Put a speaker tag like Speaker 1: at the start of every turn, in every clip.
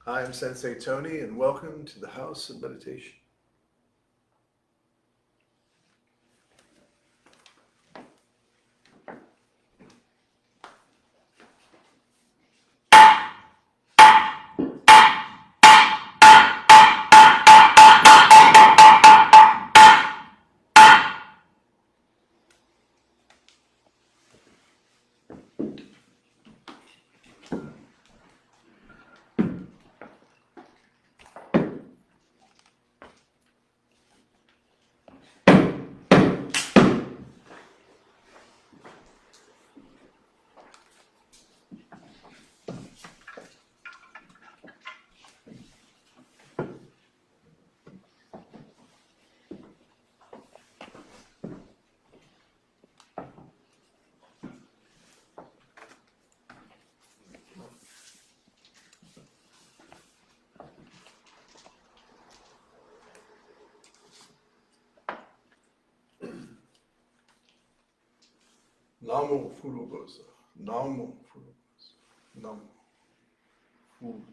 Speaker 1: Hi, I'm Sensei Tony, and welcome to the House of Meditation. Namo Furugosa, Namo Furugosa, Namo Furugosa.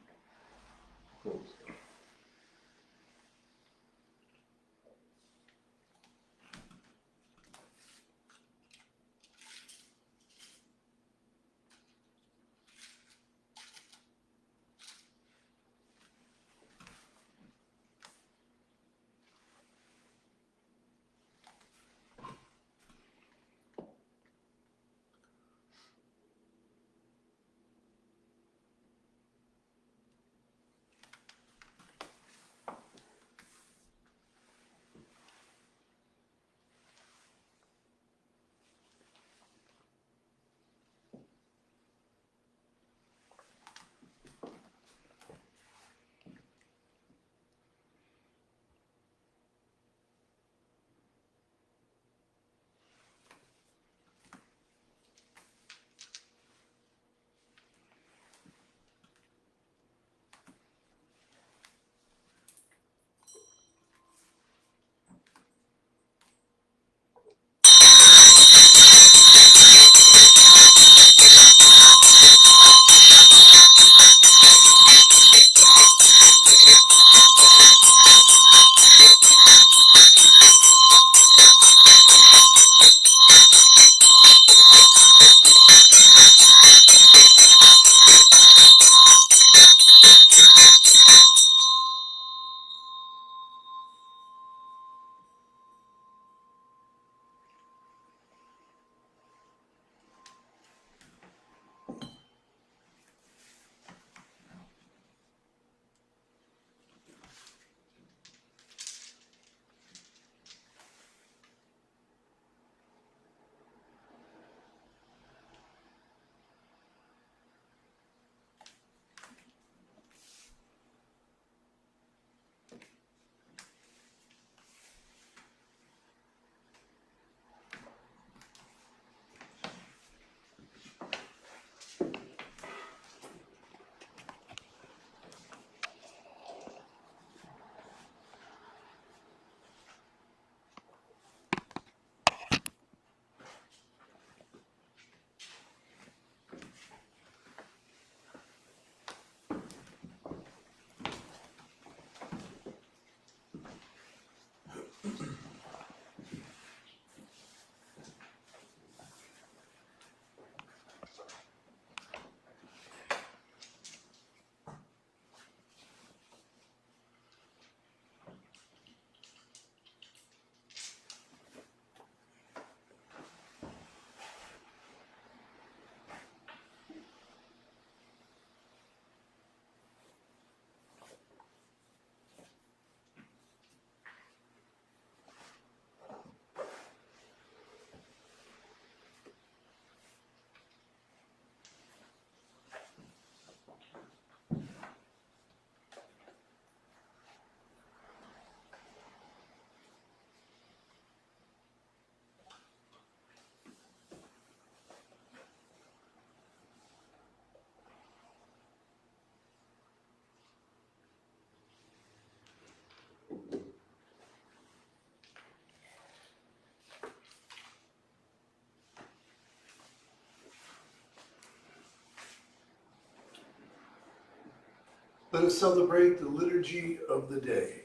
Speaker 1: Let us celebrate the liturgy of the day.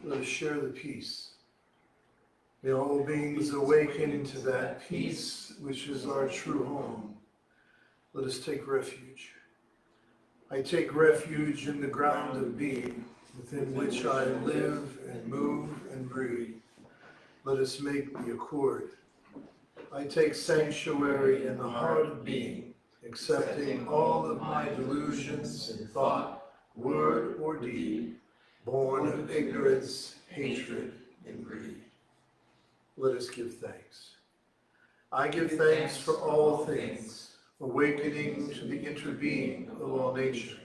Speaker 1: Let us share the peace. May all beings awaken to that peace which is our true home. Let us take refuge. I take refuge in the ground of being, within which I live and move and breathe. Let us make the accord. I take sanctuary in the heart of being, accepting all of my delusions in thought, word, or deed, born of ignorance, hatred, and greed. Let us give thanks. I give thanks for all things, awakening to the interbeing of all nature.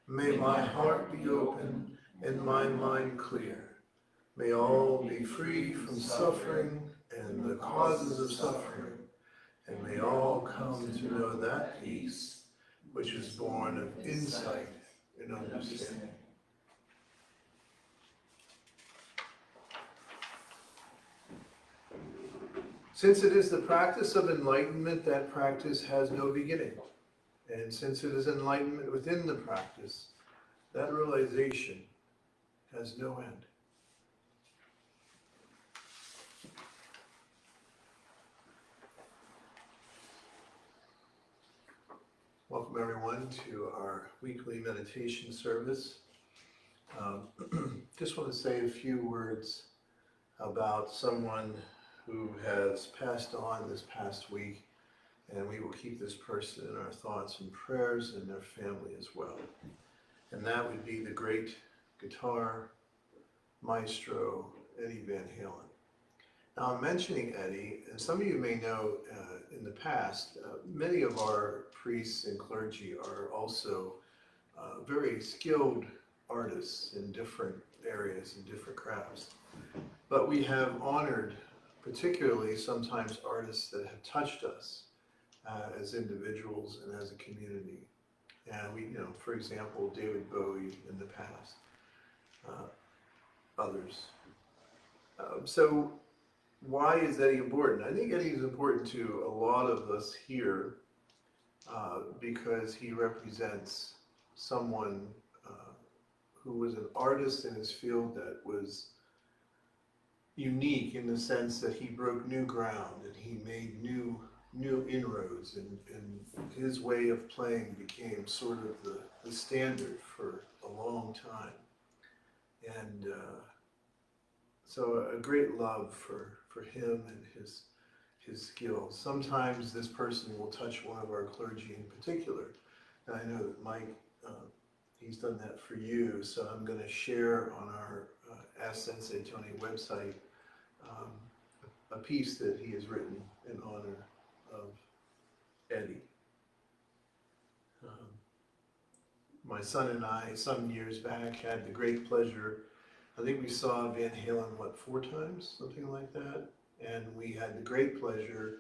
Speaker 1: May my heart be open and my mind clear. May all be free from suffering and the causes of suffering, and may all come to know that peace which is born of insight and understanding. Since it is the practice of enlightenment, that practice has no beginning. And since it is enlightenment within the practice, that realization has no end. Welcome everyone to our weekly meditation service. Just want to say a few words about someone who has passed on this past week, and we will keep this person in our thoughts and prayers and their family as well. And that would be the great guitar maestro, Eddie Van Halen. Now I'm mentioning Eddie, and some of you may know in the past, many of our priests and clergy are also very skilled artists in different areas and different crafts. But we have honored particularly sometimes artists that have touched us as individuals and as a community. And we, for example, David Bowie in the past, others. So why is Eddie important? I think Eddie is important to a lot of us here because he represents someone who was an artist in his field that was unique in the sense that he broke new ground and he made new inroads, and his way of playing became sort of the standard for a long time. And so a great love for him and his skills. Sometimes this person will touch one of our clergy in particular. And I know that Mike, he's done that for you, so I'm going to share on our Ask Sensei Tony website a piece that he has written in honor of Eddie. My son and I, some years back, had the great pleasure, I think we saw Van Halen, 4 times? Something like that. And we had the great pleasure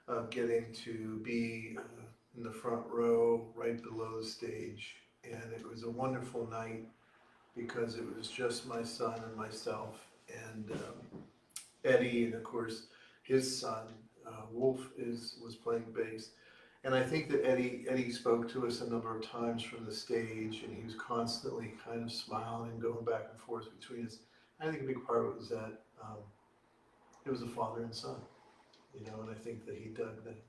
Speaker 1: of getting to be in the front row, right below the stage. And it was a wonderful night because it was just my son and myself and Eddie, and of course his son, Wolf, was playing bass. And I think that Eddie spoke to us a number of times from the stage, and he was constantly kind of smiling and going back and forth between us. I think a big part of it was that it was a father and son, and I think that he dug that.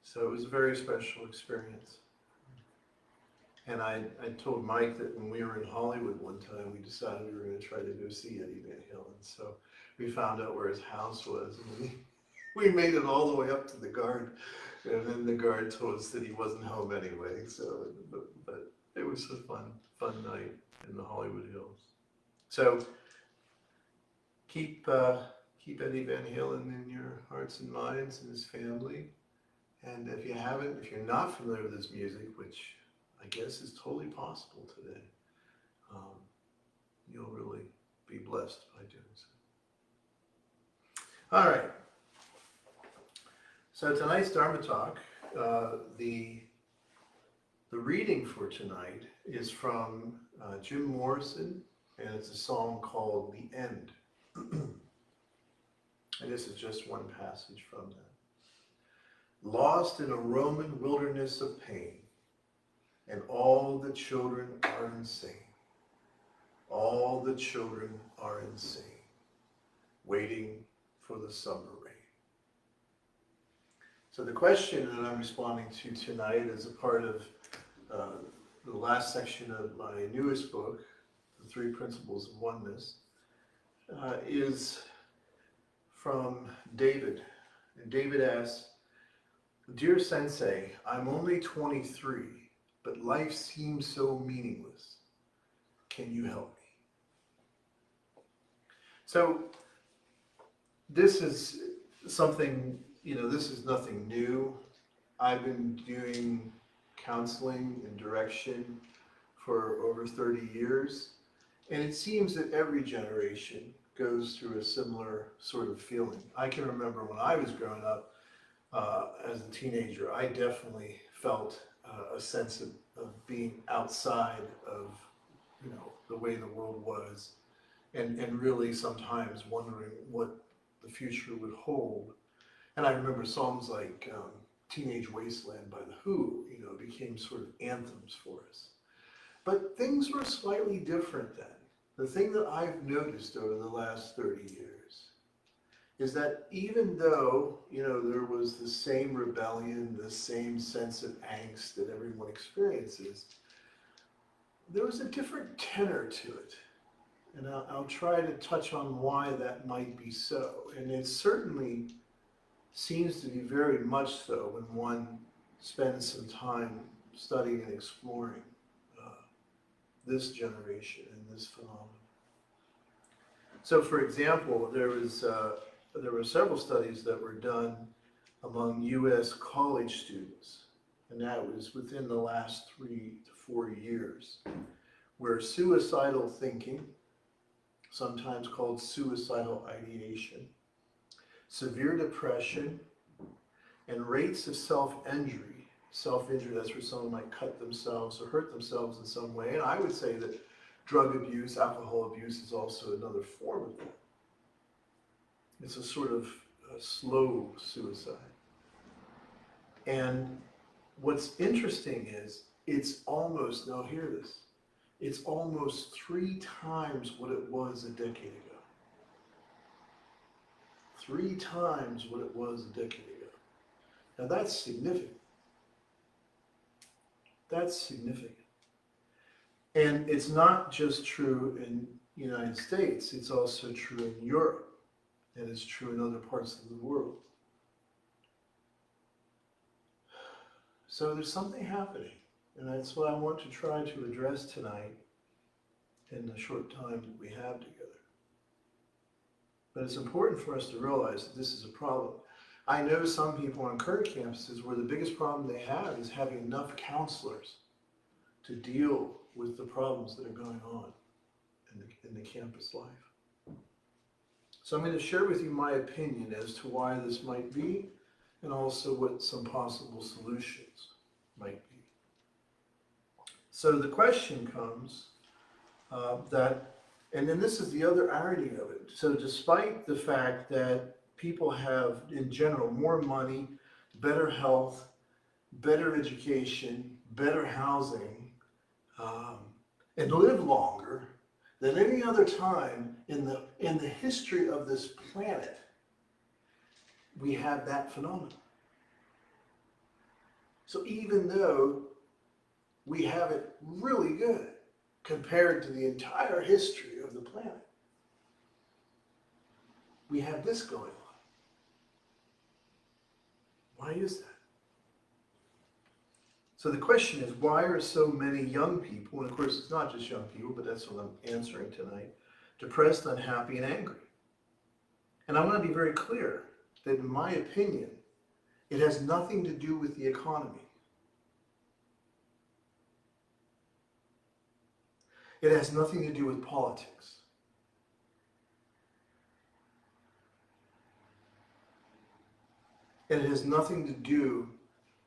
Speaker 1: So it was a very special experience. And I told Mike that when we were in Hollywood one time, we decided we were going to try to go see Eddie Van Halen. So we found out where his house was, and we made it all the way up to the guard. And then the guard told us that he wasn't home anyway. So, but it was a fun night in the Hollywood Hills. So keep Eddie Van Halen in your hearts and minds and his family. And if you're not familiar with his music, which I guess is totally possible today, you'll really be blessed by doing so. All right. So tonight's Dharma talk, the reading for tonight is from Jim Morrison, and it's a song called "The End." And this is just one passage from that. Lost in a Roman wilderness of pain, and all the children are insane. All the children are insane, waiting for the summer rain. So the question that I'm responding to tonight is a part of the last section of my newest book, The Three Principles of Oneness, is from David. And David asks, "Dear Sensei, I'm only 23, but life seems so meaningless. Can you help me?" So this is something, this is nothing new. I've been doing counseling and direction for over 30 years, and it seems that every generation goes through a similar sort of feeling. I can remember when I was growing up as a teenager, I definitely felt a sense of being outside of, the way the world was, and really sometimes wondering what the future would hold. And I remember songs like Teenage Wasteland by The Who, became sort of anthems for us. But things were slightly different then. The thing that I've noticed over the last 30 years is that even though, there was the same rebellion, the same sense of angst that everyone experiences, there was a different tenor to it. And I'll try to touch on why that might be so. And it certainly seems to be very much so when one spends some time studying and exploring this generation and this phenomenon. So, for example, there were several studies that were done among U.S. college students, and that was within the last 3 to 4 years, where suicidal thinking, sometimes called suicidal ideation, severe depression, and rates of self-injury, that's where someone might cut themselves or hurt themselves in some way, and I would say that drug abuse, alcohol abuse is also another form of that. It's a sort of slow suicide. And what's interesting is it's almost, now hear this, it's almost 3 times what it was a decade ago. 3 times what it was a decade ago. Now that's significant. That's significant. And it's not just true in the United States, it's also true in Europe, and it's true in other parts of the world. So there's something happening, and that's what I want to try to address tonight in the short time that we have together. But it's important for us to realize that this is a problem. I know some people on current campuses where the biggest problem they have is having enough counselors to deal with the problems that are going on in the campus life. So I'm going to share with you my opinion as to why this might be, and also what some possible solutions might be. So the question comes and then this is the other irony of it. So despite the fact that people have, in general, more money, better health, better education, better housing, and live longer than any other time in the history of this planet, we have that phenomenon. So even though we have it really good compared to the entire history of the planet, we have this going on. Why is that? So the question is, why are so many young people, and of course it's not just young people, but that's what I'm answering tonight, depressed, unhappy, and angry? And I want to be very clear that in my opinion, it has nothing to do with the economy. It has nothing to do with politics. And it has nothing to do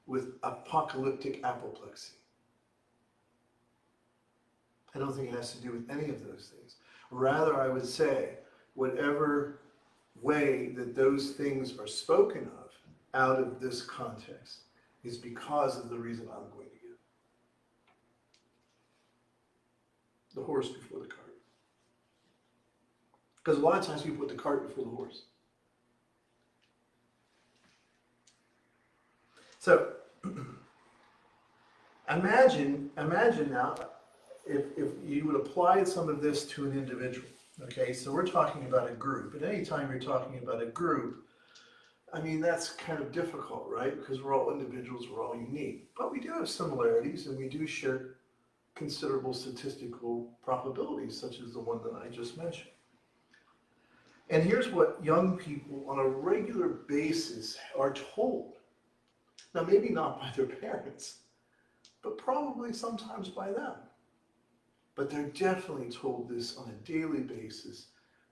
Speaker 1: with apocalyptic apoplexy. I don't think it has to do with any of those things. Rather, I would say, whatever way that those things are spoken of out of this context is because of the reason I'm going to give. the horse before the cart. Because a lot of times we put the cart before the horse. So, imagine now, if you would apply some of this to an individual. Okay, so we're talking about a group, and anytime you're talking about a group, I mean, that's kind of difficult, right? Because we're all individuals, we're all unique. But we do have similarities, and we do share considerable statistical probabilities, such as the one that I just mentioned. And here's what young people on a regular basis are told. Now, maybe not by their parents, but probably sometimes by them. But they're definitely told this on a daily basis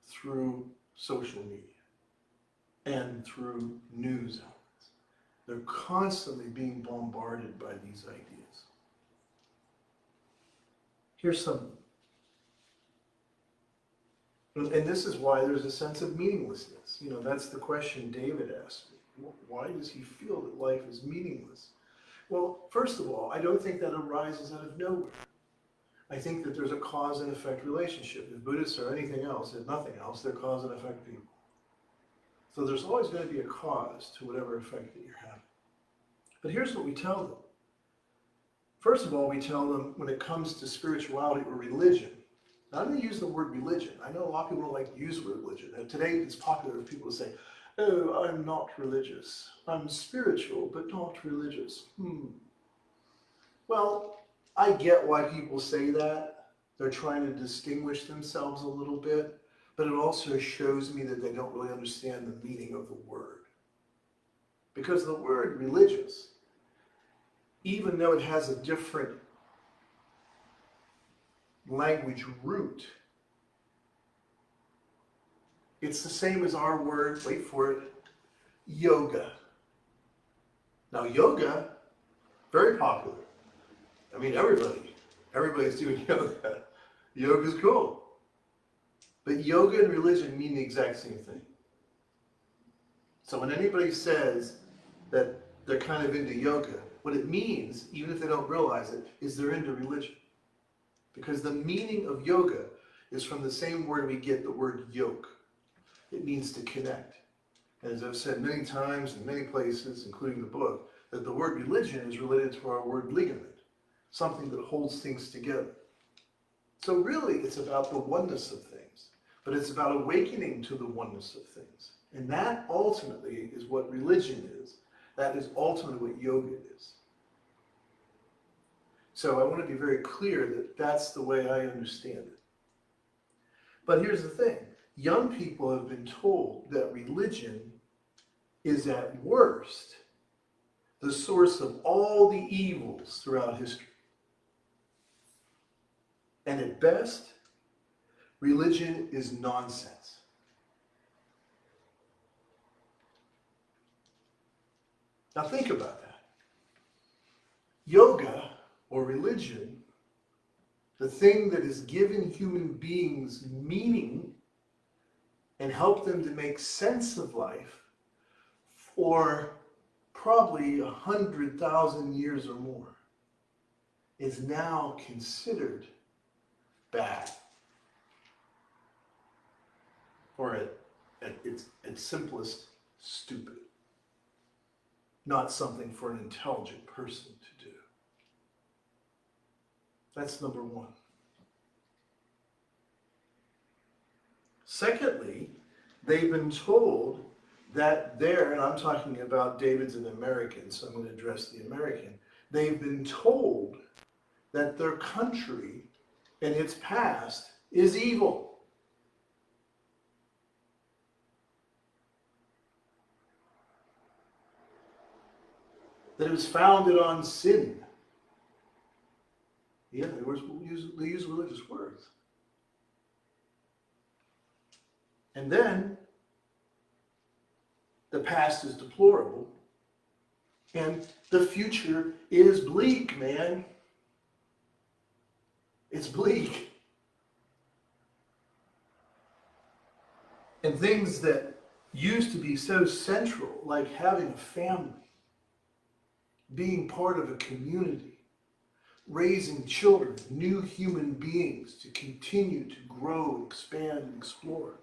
Speaker 1: through social media and through news outlets. They're constantly being bombarded by these ideas. Here's some. And this is why there's a sense of meaninglessness. You know, that's the question David asked me. Why does he feel that life is meaningless? Well, first of all, I don't think that arises out of nowhere. I think that there's a cause and effect relationship. If Buddhists are anything else, if nothing else, they're cause and effect people. So there's always going to be a cause to whatever effect that you're having. But here's what we tell them. First of all, we tell them when it comes to spirituality or religion. Now, I'm going to use the word religion. I know a lot of people don't like to use the word religion. And today it's popular for people to say, oh, I'm not religious. I'm spiritual, but not religious. Well, I get why people say that. They're trying to distinguish themselves a little bit, but it also shows me that they don't really understand the meaning of the word. Because the word religious, even though it has a different language root, it's the same as our word, wait for it, yoga. Now yoga, very popular. I mean, everybody's doing yoga. Yoga's cool. But yoga and religion mean the exact same thing. So when anybody says that they're kind of into yoga, what it means, even if they don't realize it, is they're into religion. Because the meaning of yoga is from the same word we get the word yoke. It means to connect. And as I've said many times in many places, including the book, that the word religion is related to our word ligament. Something that holds things together. So really, it's about the oneness of things, but it's about awakening to the oneness of things. And that ultimately is what religion is. That is ultimately what yoga is. So I want to be very clear that that's the way I understand it. But here's the thing. Young people have been told that religion is at worst the source of all the evils throughout history. And at best, religion is nonsense. Now think about that. Yoga, or religion, the thing that has given human beings meaning and helped them to make sense of life for probably 100,000 years or more, is now considered bad, or at its simplest, stupid. Not something for an intelligent person to do. That's number one. Secondly, they've been told that and I'm talking about David's an American, so I'm going to address the American. They've been told that their country and its past is evil. That it was founded on sin. Yeah, they use religious words. And then the past is deplorable and the future is bleak, man. It's bleak. And things that used to be so central, like having a family, being part of a community, raising children, new human beings to continue to grow, expand, and explore.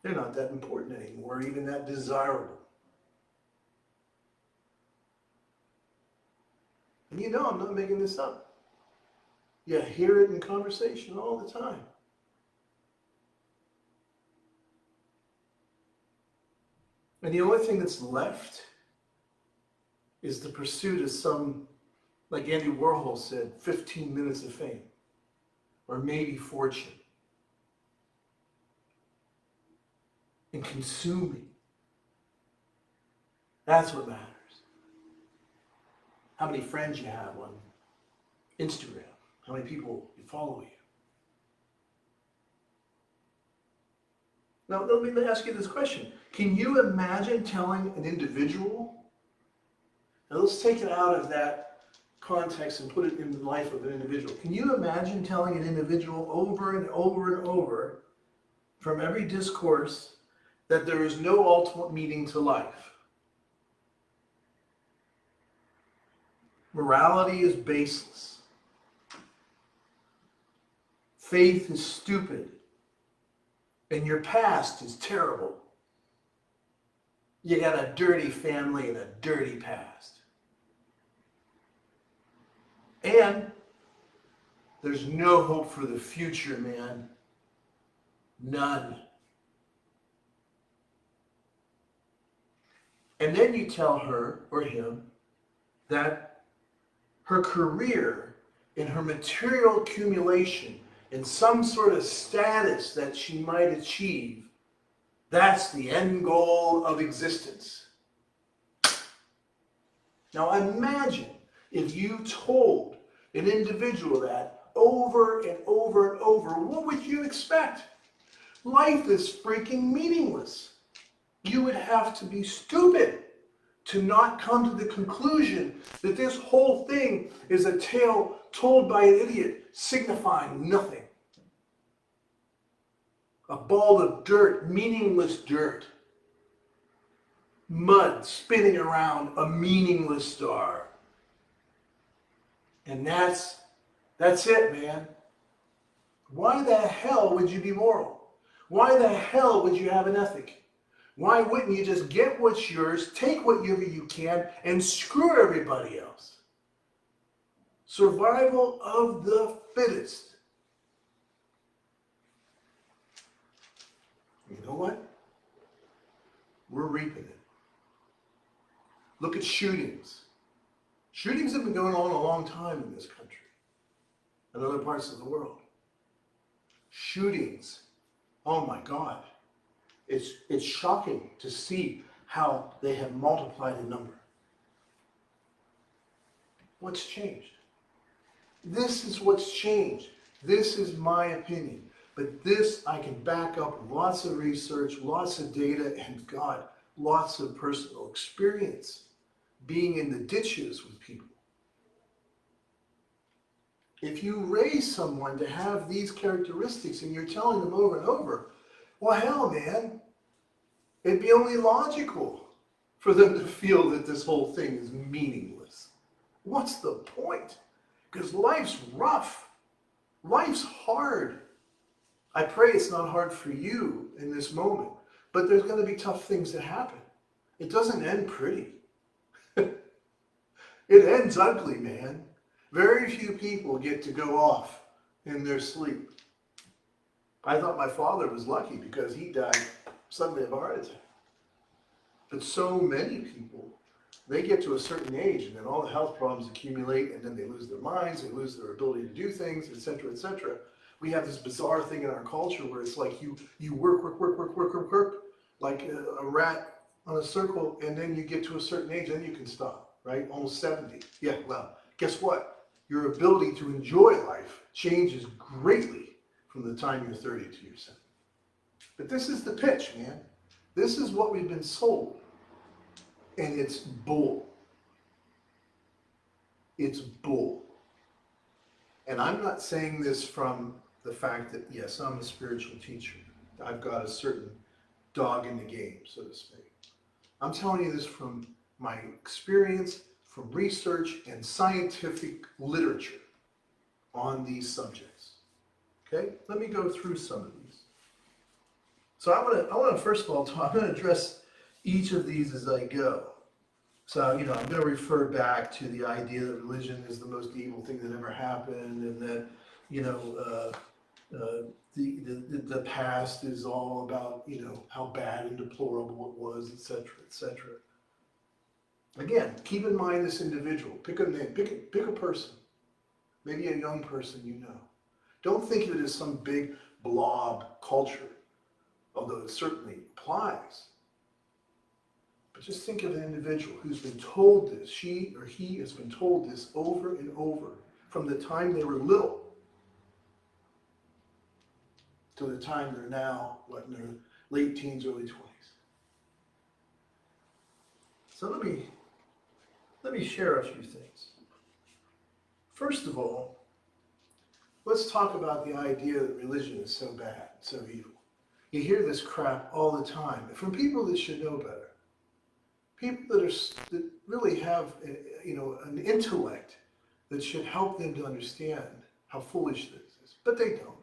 Speaker 1: They're not that important anymore, or even that desirable. And you know I'm not making this up. You hear it in conversation all the time. And the only thing that's left is the pursuit of some, like Andy Warhol said, 15 minutes of fame, or maybe fortune. And consuming. That's what matters. How many friends you have on Instagram, how many people follow you. Now, let me ask you this question. Can you imagine telling an individual, now let's take it out of that context and put it in the life of an individual. Can you imagine telling an individual over and over and over from every discourse that there is no ultimate meaning to life? Morality is baseless. Faith is stupid. And your past is terrible. You got a dirty family and a dirty past. And there's no hope for the future, man. None. And then you tell her or him that her career and her material accumulation and some sort of status that she might achieve, that's the end goal of existence. Now imagine if you told an individual that over and over and over, what would you expect? Life is freaking meaningless. You would have to be stupid to not come to the conclusion that this whole thing is a tale told by an idiot signifying nothing. A ball of dirt, meaningless dirt. Mud spinning around a meaningless star. And that's it, man. Why the hell would you be moral? Why the hell would you have an ethic? Why wouldn't you just get what's yours, take whatever you can, and screw everybody else? Survival of the fittest. You know what? We're reaping it. Look at shootings. Shootings have been going on a long time in this country and other parts of the world. Shootings. Oh my God. It's shocking to see how they have multiplied in number. What's changed? This is what's changed. This is my opinion. But this I can back up with lots of research, lots of data, and God, lots of personal experience being in the ditches with people. If you raise someone to have these characteristics and you're telling them over and over, well, hell, man, it'd be only logical for them to feel that this whole thing is meaningless. What's the point? Because life's rough. Life's hard. I pray it's not hard for you in this moment, but there's going to be tough things that happen. It doesn't end pretty. It ends ugly, man. Very few people get to go off in their sleep. I thought my father was lucky because he died suddenly of a heart attack. But so many people, they get to a certain age and then all the health problems accumulate and then they lose their minds, they lose their ability to do things, etc., etc. We have this bizarre thing in our culture where it's like you work, like a rat on a circle, and then you get to a certain age, then you can stop, right? Almost 70. Yeah, well, guess what? Your ability to enjoy life changes greatly from the time you're 30 to you're 70. But this is the pitch, man. This is what we've been sold. And it's bull. It's bull. And I'm not saying this from the fact that, yes, I'm a spiritual teacher. I've got a certain dog in the game, so to speak. I'm telling you this from my experience, from research and scientific literature on these subjects. Okay, let me go through some of these. So I want to first of all I'm going to address each of these as I go. So, I'm going to refer back to the idea that religion is the most evil thing that ever happened, and that, the past is all about, how bad and deplorable it was, etc., etc. Again, keep in mind this individual. Pick a name, pick a person, maybe a young person you know. Don't think of it as some big blob culture, although it certainly applies. But just think of an individual who's been told this, she or he has been told this over and over from the time they were little to the time they're now, in their late teens, early 20s. So let me share a few things. First of all, let's talk about the idea that religion is so bad, so evil. You hear this crap all the time from people that should know better. People that really have, an intellect that should help them to understand how foolish this is. But they don't,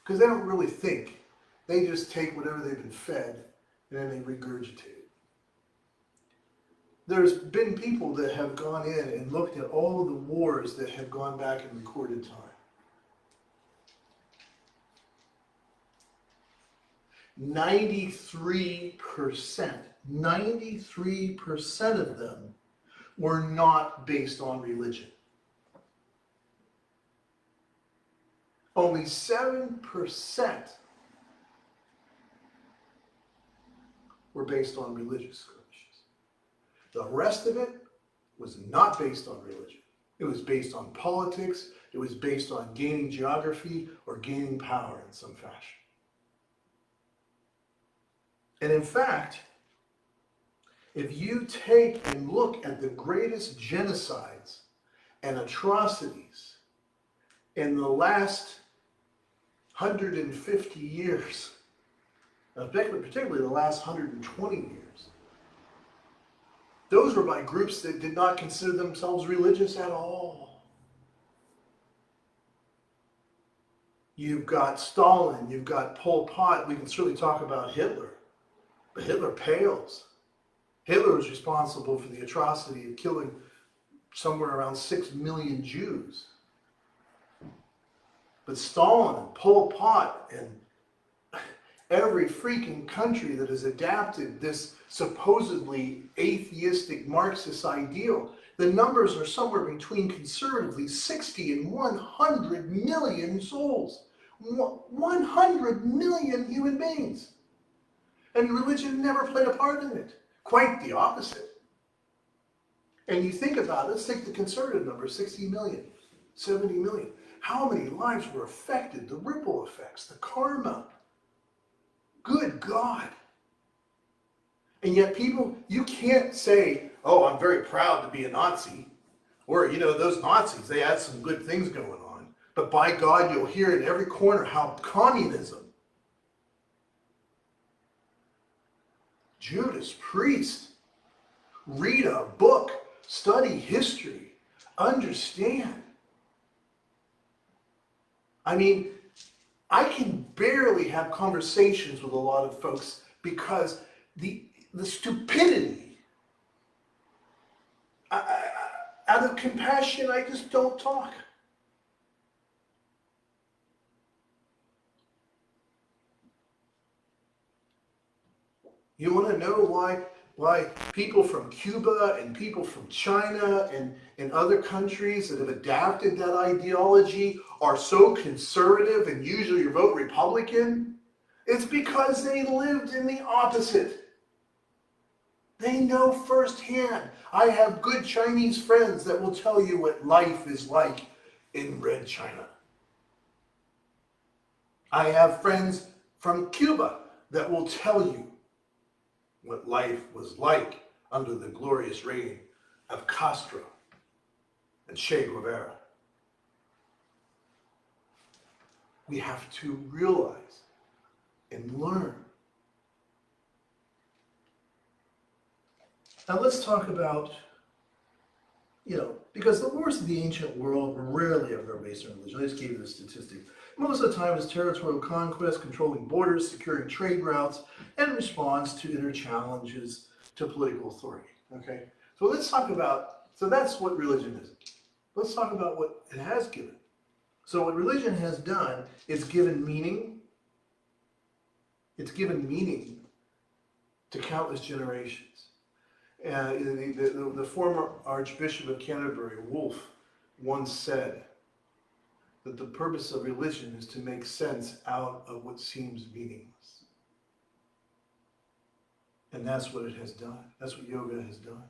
Speaker 1: because they don't really think. They just take whatever they've been fed and then they regurgitate it. There's been people that have gone in and looked at all of the wars that have gone back in recorded time. 93% of them were not based on religion. Only 7% were based on religious skirmishes. The rest of it was not based on religion. It was based on politics. It was based on gaining geography or gaining power in some fashion. And in fact, if you take and look at the greatest genocides and atrocities in the last 150 years, particularly the last 120 years, those were by groups that did not consider themselves religious at all. You've got Stalin, you've got Pol Pot, we can certainly talk about Hitler, but Hitler pales. Hitler was responsible for the atrocity of killing somewhere around 6 million Jews. But Stalin and Pol Pot and every freaking country that has adapted this supposedly atheistic Marxist ideal, the numbers are somewhere between conservatively 60 and 100 million souls. 100 million human beings. And religion never played a part in it. Quite the opposite. And you think about it, let's take the conservative number, 60 million, 70 million. How many lives were affected? The ripple effects, the karma. Good God. And yet people, you can't say, oh, I'm very proud to be a Nazi. Or, those Nazis, they had some good things going on. But by God, you'll hear in every corner how communism, Judas Priest, read a book, study history, understand. I mean, I can barely have conversations with a lot of folks because the stupidity, out of compassion, I just don't talk. You want to know why people from Cuba and people from China and other countries that have adapted that ideology are so conservative and usually vote Republican? It's because they lived in the opposite. They know firsthand. I have good Chinese friends that will tell you what life is like in Red China. I have friends from Cuba that will tell you what life was like under the glorious reign of Castro and Che Guevara. We have to realize and learn. Now let's talk about because the wars of the ancient world were rarely ever based on religion. I just gave you the statistic. Most of the time it's territorial conquest, controlling borders, securing trade routes, and response to inner challenges to political authority. Okay? So let's talk about, so that's what religion is. Let's talk about what it has given. So what religion has done is given meaning. It's given meaning to countless generations. The former Archbishop of Canterbury, Wolfe, once said that the purpose of religion is to make sense out of what seems meaningless. And that's what it has done. That's what yoga has done.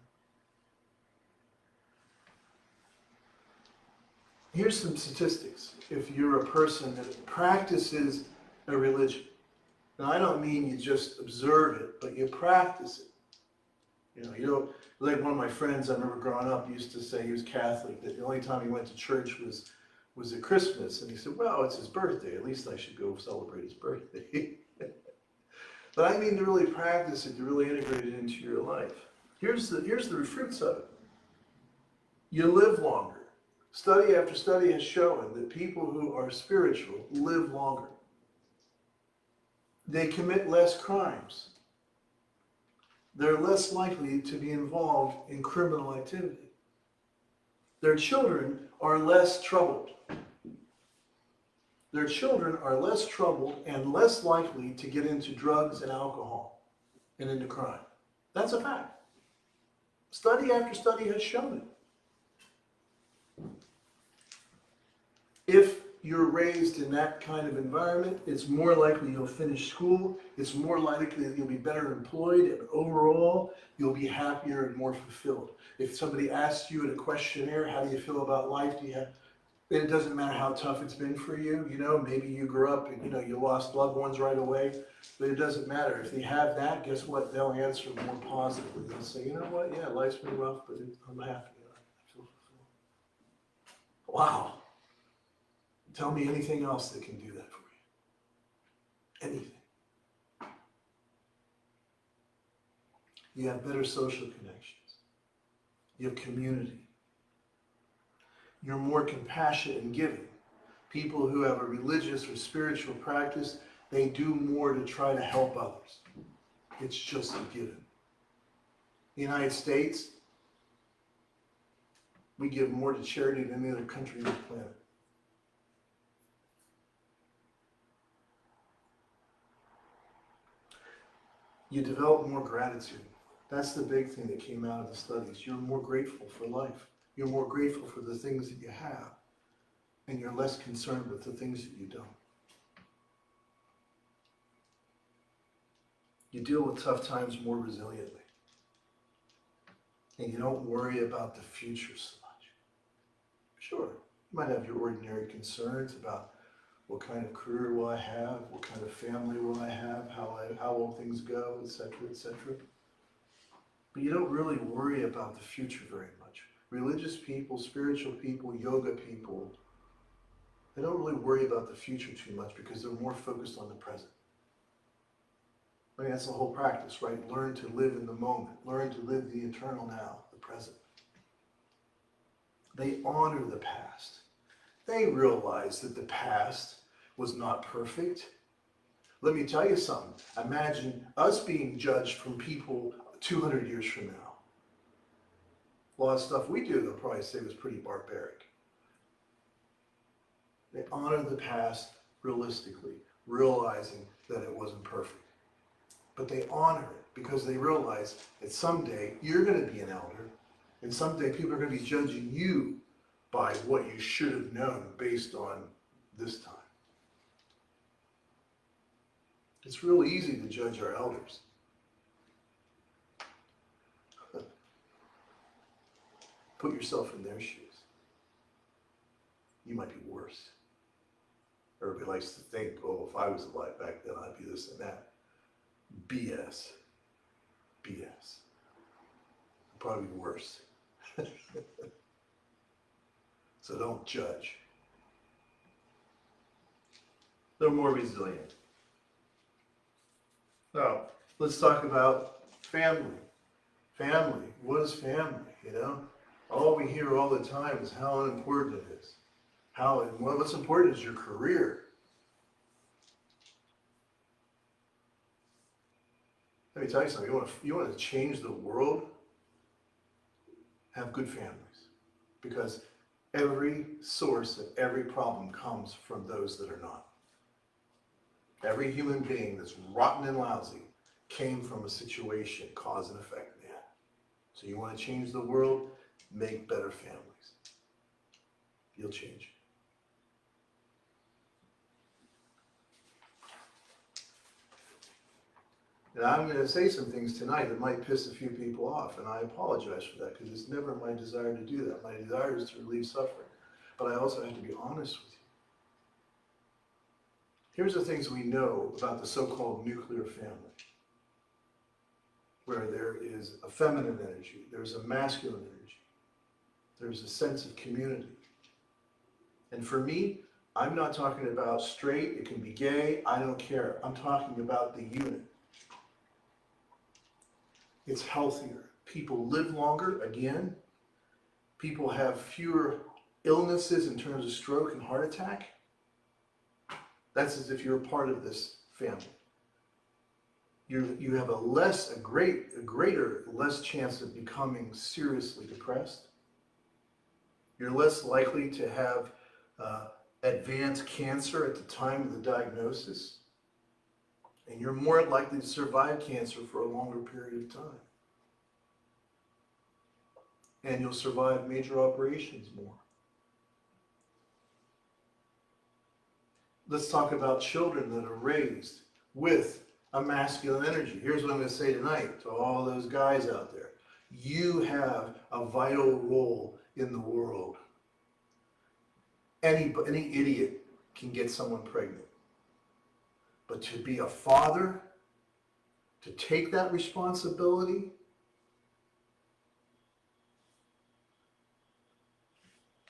Speaker 1: Here's some statistics. If you're a person that practices a religion, now I don't mean you just observe it, but you practice it. You don't, like one of my friends I remember growing up used to say, he was Catholic, that the only time he went to church was at Christmas. And he said, well, it's his birthday. At least I should go celebrate his birthday. But I mean to really practice it, to really integrate it into your life. Here's the fruits of it. You live longer. Study after study has shown that people who are spiritual live longer. They commit less crimes. They're less likely to be involved in criminal activity. Their children are less troubled. Their children are less troubled and less likely to get into drugs and alcohol and into crime. That's a fact. Study after study has shown it. If you're raised in that kind of environment, it's more likely you'll finish school, it's more likely that you'll be better employed, and overall, you'll be happier and more fulfilled. If somebody asks you in a questionnaire, how do you feel about life, it doesn't matter how tough it's been for you, maybe you grew up and, you lost loved ones right away, but it doesn't matter. If they have that, guess what? They'll answer more positively. They'll say, you know what, yeah, life's been rough, but I'm happy. I feel fulfilled. Wow. Tell me anything else that can do that for you. Anything. You have better social connections. You have community. You're more compassionate and giving. People who have a religious or spiritual practice, they do more to try to help others. It's just a given. The United States, we give more to charity than any other country on the planet. You develop more gratitude. That's the big thing that came out of the studies. You're more grateful for life. You're more grateful for the things that you have. And you're less concerned with the things that you don't. You deal with tough times more resiliently. And you don't worry about the future so much. Sure, you might have your ordinary concerns about what kind of career will I have? What kind of family will I have? How will things go, etc., etc. But you don't really worry about the future very much. Religious people, spiritual people, yoga people, they don't really worry about the future too much because they're more focused on the present. I mean, that's the whole practice, right? Learn to live in the moment. Learn to live the eternal now, the present. They honor the past. They realize that the past was not perfect. Let me tell you something. Imagine us being judged from people 200 years from now. A lot of stuff we do, they'll probably say was pretty barbaric. They honor the past realistically, realizing that it wasn't perfect. But they honor it because they realize that someday you're going to be an elder, and someday people are going to be judging you by what you should have known based on this time. It's real easy to judge our elders. Put yourself in their shoes. You might be worse. Everybody likes to think, oh, if I was alive back then, I'd be this and that. BS. BS. Probably worse. So don't judge. They're more resilient. So let's talk about family. Family. What is family, All we hear all the time is how unimportant it is. What's important is your career. Let me tell you something. You want to change the world? Have good families. Because every source of every problem comes from those that are not. Every human being that's rotten and lousy came from a situation, cause and effect, man. So you want to change the world? Make better families. You'll change. And I'm going to say some things tonight that might piss a few people off, and I apologize for that, because it's never my desire to do that. My desire is to relieve suffering. But I also have to be honest with you. Here's the things we know about the so-called nuclear family, where there is a feminine energy, there's a masculine energy, there's a sense of community. And for me, I'm not talking about straight, it can be gay, I don't care. I'm talking about the unit. It's healthier. People live longer, again. People have fewer illnesses in terms of stroke and heart attack. That's as if you're a part of this family. You have a greater chance of becoming seriously depressed. You're less likely to have advanced cancer at the time of the diagnosis. And you're more likely to survive cancer for a longer period of time. And you'll survive major operations more. Let's talk about children that are raised with a masculine energy. Here's what I'm going to say tonight to all those guys out there. You have a vital role in the world. Any idiot can get someone pregnant. But to be a father, to take that responsibility,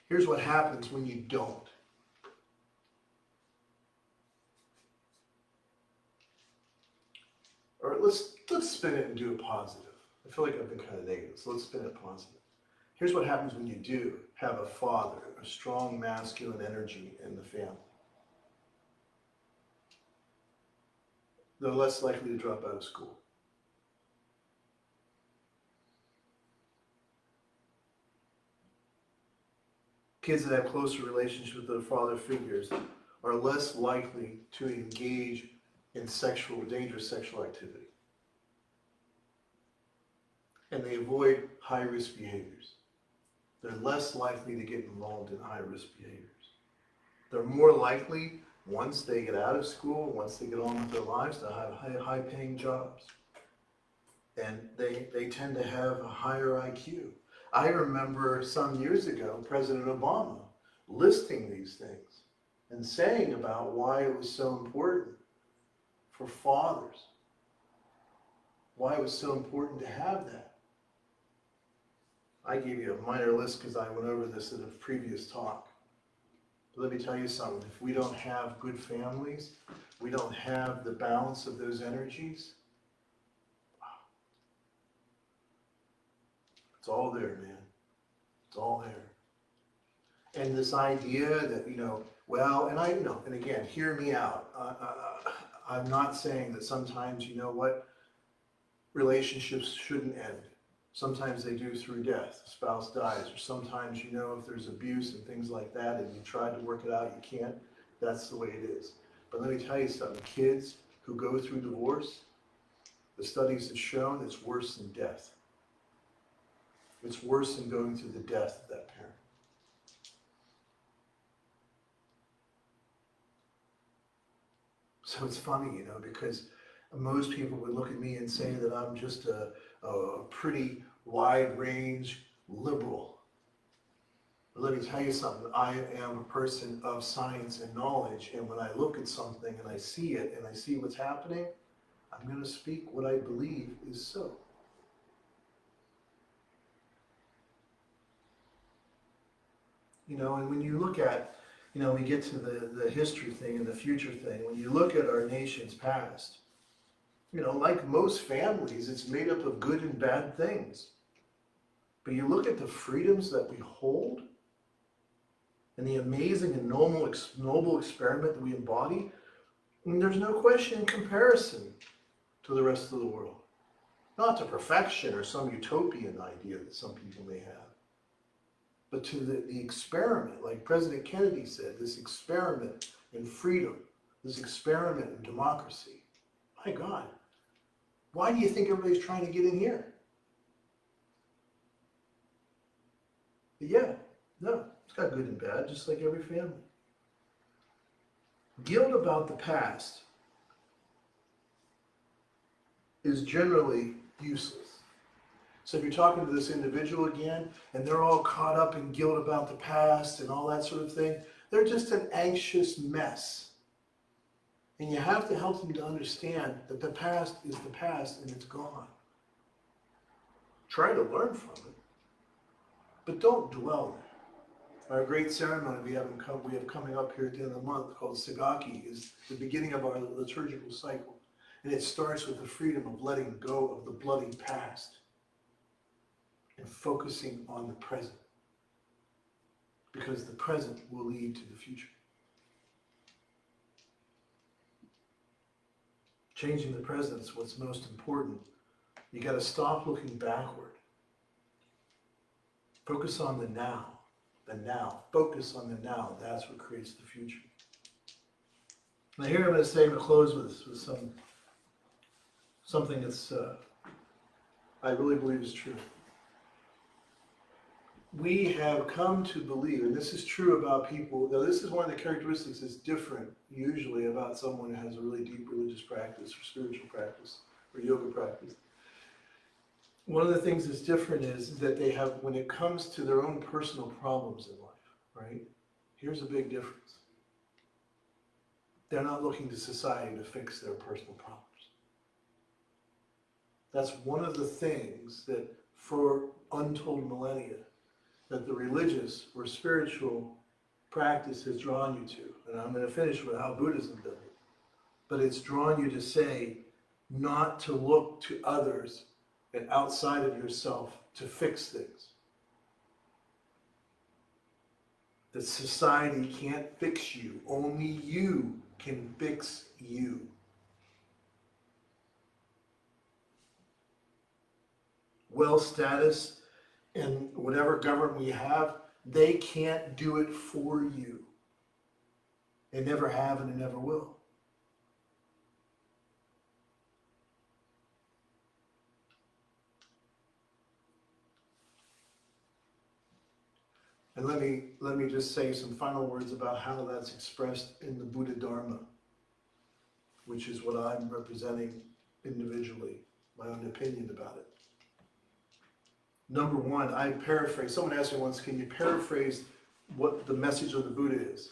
Speaker 1: here's what happens when you don't. Or let's spin it and do it positive. I feel like I've been kind of negative, so let's spin it positive. Here's what happens when you do have a father, a strong masculine energy in the family. They're less likely to drop out of school. Kids that have closer relationships with their father figures are less likely to engage in dangerous sexual activity. And they avoid high-risk behaviors. They're less likely to get involved in high-risk behaviors. They're more likely, once they get out of school, once they get on with their lives, to have high-paying jobs. And they tend to have a higher IQ. I remember some years ago, President Obama listing these things and saying about why it was so important for fathers, why it was so important to have that. I gave you a minor list because I went over this in a previous talk. But let me tell you something, if we don't have good families, we don't have the balance of those energies, it's all there, man. It's all there. And this idea that, well, and again, hear me out. I'm not saying that sometimes, relationships shouldn't end. Sometimes they do through death, a spouse dies, or sometimes, if there's abuse and things like that and you try to work it out, you can't. That's the way it is. But let me tell you something, kids who go through divorce, the studies have shown it's worse than death. It's worse than going through the death of that parent. So it's funny, because most people would look at me and say that I'm just a pretty wide range liberal. But let me tell you something, I am a person of science and knowledge, and when I look at something and I see it and I see what's happening, I'm going to speak what I believe is so. And when you look at, we get to the history thing and the future thing, when you look at our nation's past, like most families, it's made up of good and bad things. But you look at the freedoms that we hold and the amazing and noble experiment that we embody, and there's no question in comparison to the rest of the world. Not to perfection or some utopian idea that some people may have, but to the experiment, like President Kennedy said, this experiment in freedom, this experiment in democracy. My God, why do you think everybody's trying to get in here? But yeah, no, it's got good and bad, just like every family. Guilt about the past is generally useless. So if you're talking to this individual again, and they're all caught up in guilt about the past and all that sort of thing, they're just an anxious mess. And you have to help them to understand that the past is the past and it's gone. Try to learn from it, but don't dwell there. Our great ceremony we have coming up here at the end of the month called Sagaki is the beginning of our liturgical cycle. And it starts with the freedom of letting go of the bloody past and focusing on the present. Because the present will lead to the future. Changing the present is what's most important. You got to stop looking backward. Focus on the now. The now. Focus on the now. That's what creates the future. Now here I'm going to say, I'm going to close with something that's I really believe is true. We have come to believe, and this is true about people, now this is one of the characteristics that's different usually about someone who has a really deep religious practice or spiritual practice or yoga practice. One of the things that's different is that they have, when it comes to their own personal problems in life, right? Here's a big difference. They're not looking to society to fix their personal problems. That's one of the things that for untold millennia that the religious or spiritual practice has drawn you to. And I'm going to finish with how Buddhism does it. But it's drawn you to say not to look to others and outside of yourself to fix things. That society can't fix you. Only you can fix you. Wealth status and whatever government we have, they can't do it for you. They never have and they never will. And let me just say some final words about how that's expressed in the Buddhadharma, which is what I'm representing individually, my own opinion about it. Number one, I paraphrase. Someone asked me once, can you paraphrase what the message of the Buddha is?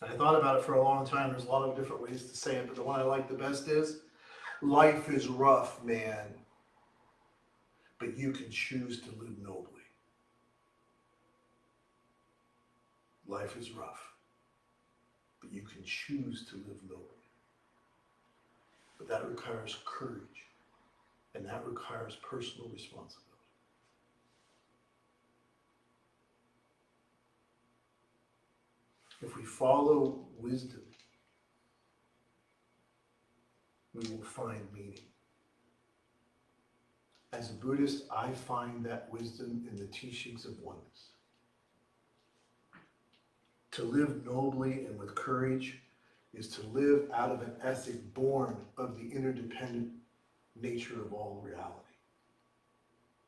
Speaker 1: And I thought about it for a long time. There's a lot of different ways to say it, but the one I like the best is, life is rough, man, but you can choose to live nobly. Life is rough, but you can choose to live nobly. But that requires courage, and that requires personal responsibility. If we follow wisdom, we will find meaning. As a Buddhist, I find that wisdom in the teachings of oneness. To live nobly and with courage is to live out of an ethic born of the interdependent nature of all reality.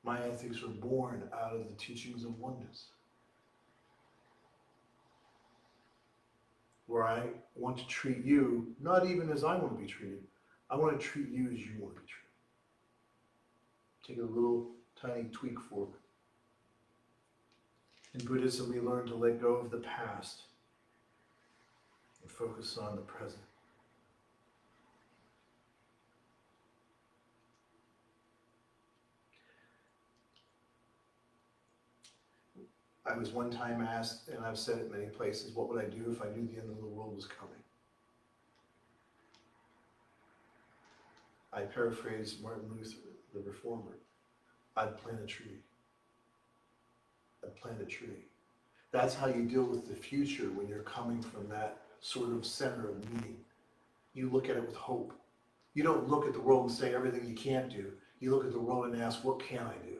Speaker 1: My ethics are born out of the teachings of oneness, where I want to treat you not even as I want to be treated. I want to treat you as you want to be treated. Take a little tiny tweak forward. In Buddhism, we learn to let go of the past and focus on the present. I was one time asked, and I've said it many places, what would I do if I knew the end of the world was coming? I paraphrase Martin Luther, the reformer. I'd plant a tree. and plant a tree. That's how you deal with the future when you're coming from that sort of center of meaning. You look at it with hope. You don't look at the world and say everything you can't do. You look at the world and ask, what can I do?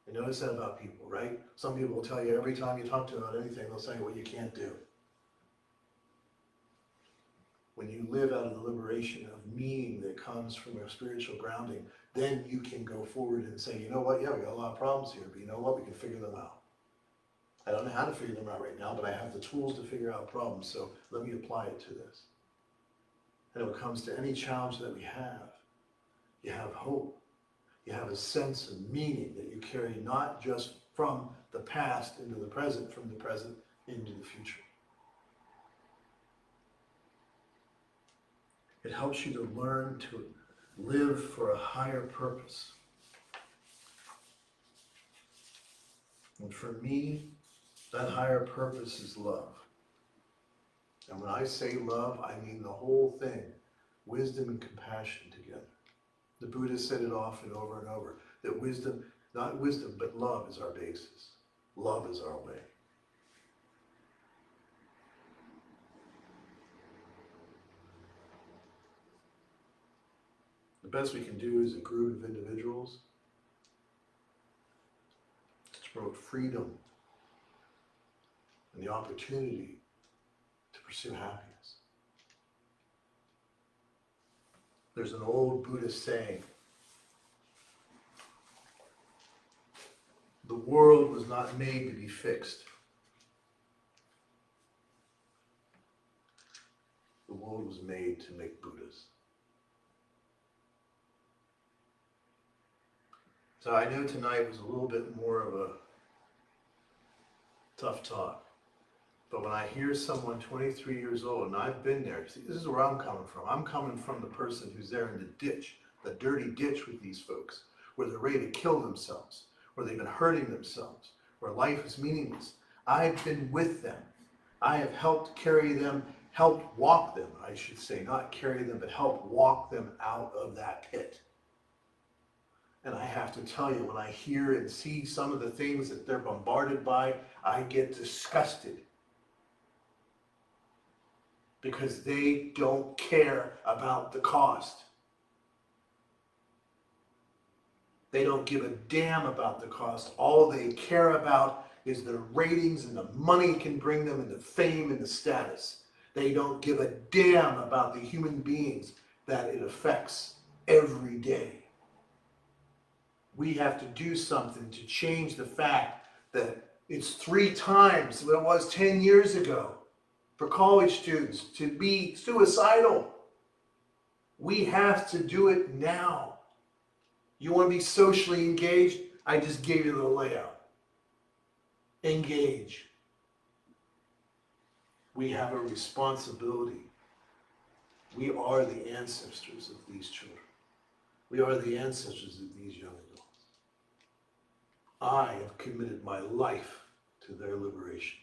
Speaker 1: You notice that about people, right? Some people will tell you every time you talk to them about anything, they'll say what you can't do. When you live out of the liberation of meaning that comes from your spiritual grounding, then you can go forward and say, you know what, yeah, we got a lot of problems here, but you know what, we can figure them out. I don't know how to figure them out right now, but I have the tools to figure out problems, so let me apply it to this. And when it comes to any challenge that we have, you have hope. You have a sense of meaning that you carry not just from the past into the present, from the present into the future. It helps you to learn to live for a higher purpose. And for me, that higher purpose is love. And when I say love, I mean the whole thing, wisdom and compassion together. The Buddha said it often over and over, that wisdom, not wisdom, but love is our basis. Love is our way. The best we can do as a group of individuals is to promote freedom and the opportunity to pursue happiness. There's an old Buddhist saying, the world was not made to be fixed. The world was made to make Buddhas. So I know tonight was a little bit more of a tough talk. But when I hear someone 23 years old, and I've been there, see, this is where I'm coming from. I'm coming from the person who's there in the ditch, the dirty ditch with these folks, where they're ready to kill themselves, where they've been hurting themselves, where life is meaningless. I've been with them. I have helped carry them, helped walk them, I should say, not carry them, but help walk them out of that pit. And I have to tell you, when I hear and see some of the things that they're bombarded by, I get disgusted. Because they don't care about the cost. They don't give a damn about the cost. All they care about is the ratings and the money it can bring them and the fame and the status. They don't give a damn about the human beings that it affects every day. We have to do something to change the fact that it's 3 times what it was 10 years ago for college students to be suicidal. We have to do it now. You want to be socially engaged? I just gave you the layout. Engage. We have a responsibility. We are the ancestors of these children. We are the ancestors of these young adults. I have committed my life to their liberation.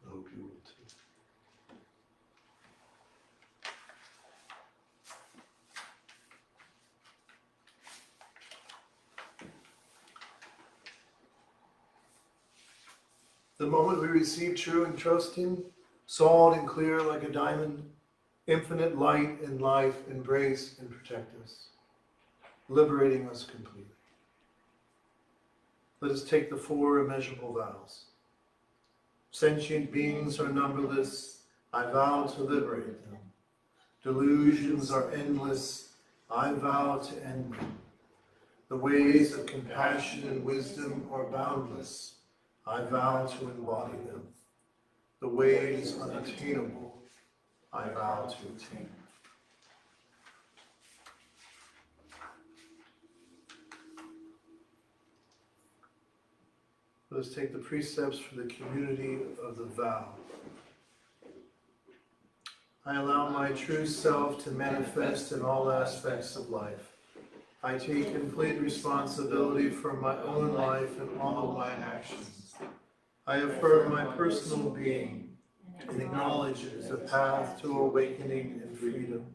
Speaker 1: I hope you will too. The moment we receive true and trust Him, solid and clear like a diamond, infinite light and life embrace and protect us, liberating us completely. Let us take the 4 immeasurable vows. Sentient beings are numberless, I vow to liberate them. Delusions are endless, I vow to end them. The ways of compassion and wisdom are boundless, I vow to embody them. The ways unattainable, I vow to attain. Let us take the precepts for the community of the vow. I allow my true self to manifest in all aspects of life. I take complete responsibility for my own life and all of my actions. I affirm my personal being and acknowledge it as a path to awakening and freedom.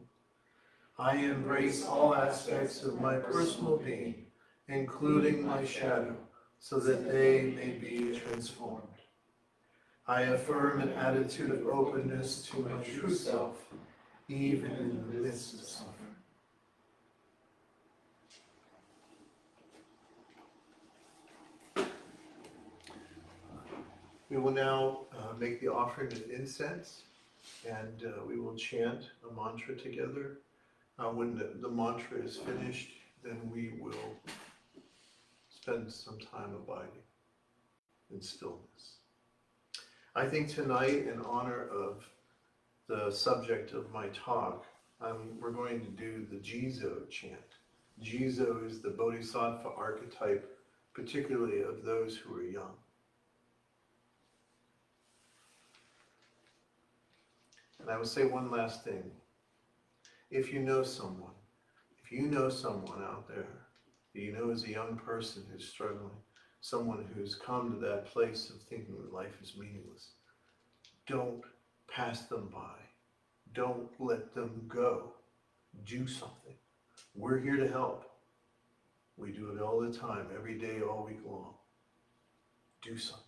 Speaker 1: I embrace all aspects of my personal being including my shadow, so that they may be transformed. I affirm an attitude of openness to my true self, even in the midst of suffering. We will now make the offering of incense, and we will chant a mantra together. When the mantra is finished, then we will spend some time abiding in stillness. I think tonight, in honor of the subject of my talk, we're going to do the Jizo chant. Jizo is the Bodhisattva archetype, particularly of those who are young. And I will say one last thing. If you know someone out there that you know is a young person who's struggling, someone who's come to that place of thinking that life is meaningless, don't pass them by. Don't let them go. Do something. We're here to help. We do it all the time, every day, all week long. Do something.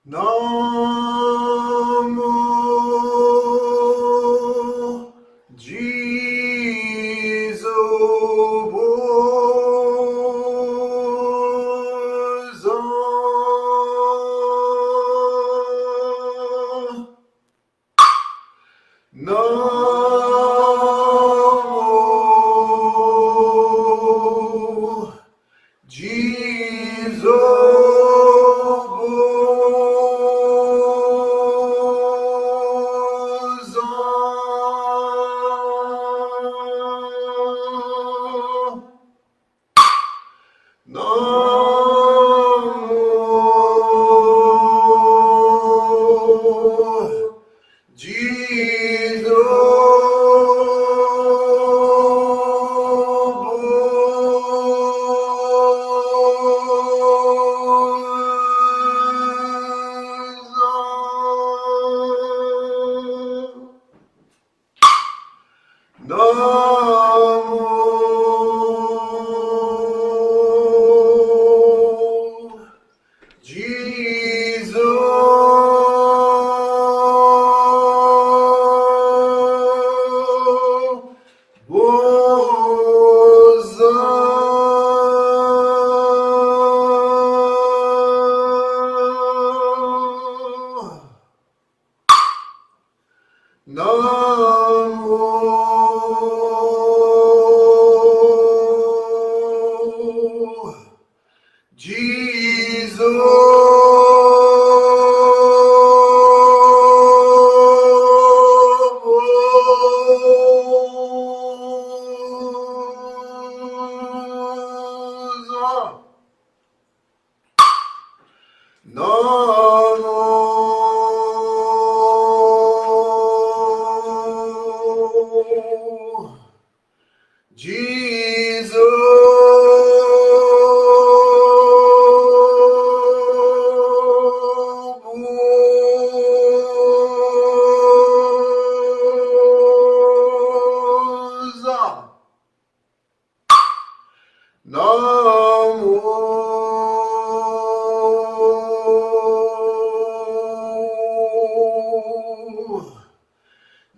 Speaker 1: Namo Jizo Boza. Namo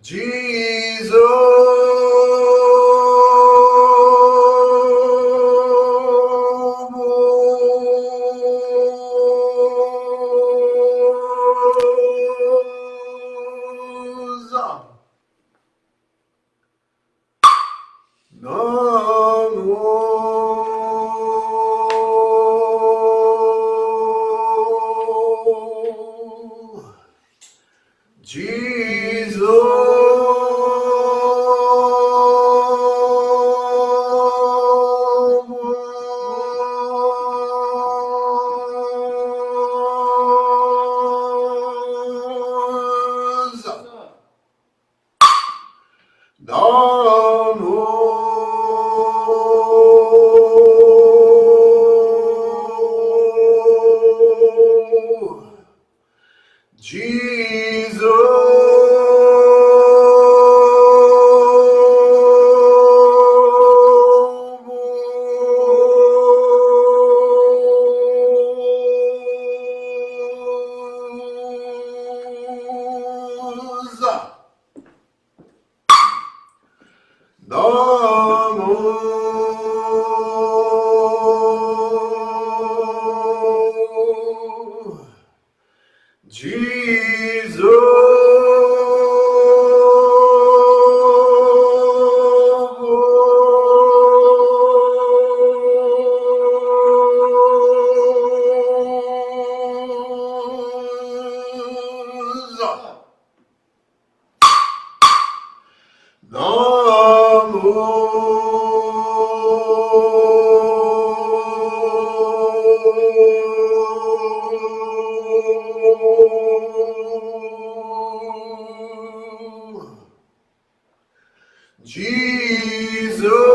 Speaker 1: Jizo Namo Jesus. Namo Jesus. Namo Jesus.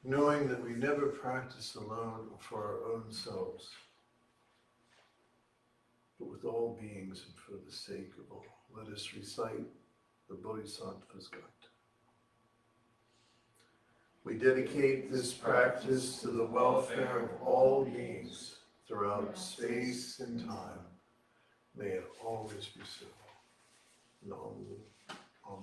Speaker 1: knowing that we never practice alone for our own selves, but with all beings and for the sake of all. Let us recite the Bodhisattva's Gita. We dedicate this practice to the welfare of all beings throughout space and time. May it always be so. Nam Myoho.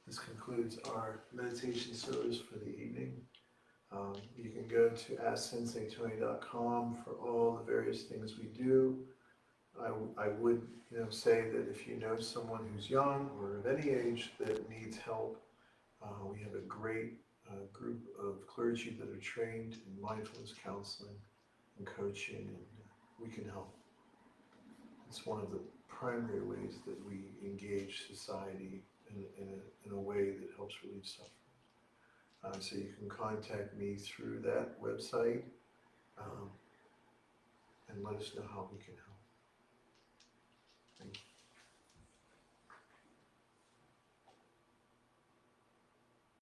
Speaker 1: This concludes our meditation service for the evening. You can go to AskSenseiTony.com for all the various things we do. I would say that if you know someone who's young or of any age that needs help, we have a great group of clergy that are trained in mindfulness counseling and coaching, and we can help. It's one of the primary ways that we engage society in a way that helps relieve suffering. So you can contact me through that website and let us know how we can help. Thank you.